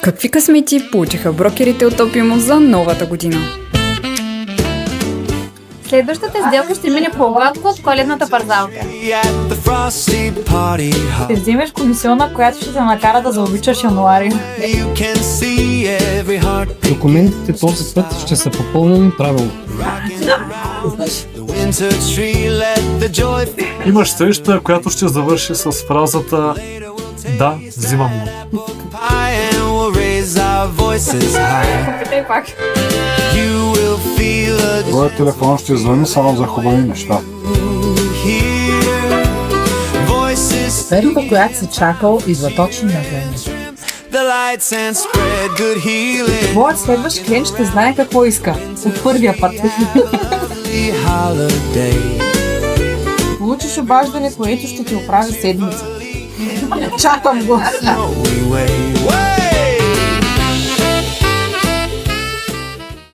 Какви късмети получиха брокерите от Опиумо за новата година? Следващата сделка ще мине по-гладко от коледната парзалка. Ще вземеш комисиона, която ще те накара да заобичаш януари. Документите този път ще са попълнени правилно. Имаш среща, която ще завърши с фразата "Да, взимам го". Опитай пак. Твоят телефон ще звъни само за хубави неща. Парите, която си чакал, идва точно на време. Твоят следващ клиент ще знае какво иска. От първия път. Получиш обаждане, което ще ти оправи седмица. Чакам го.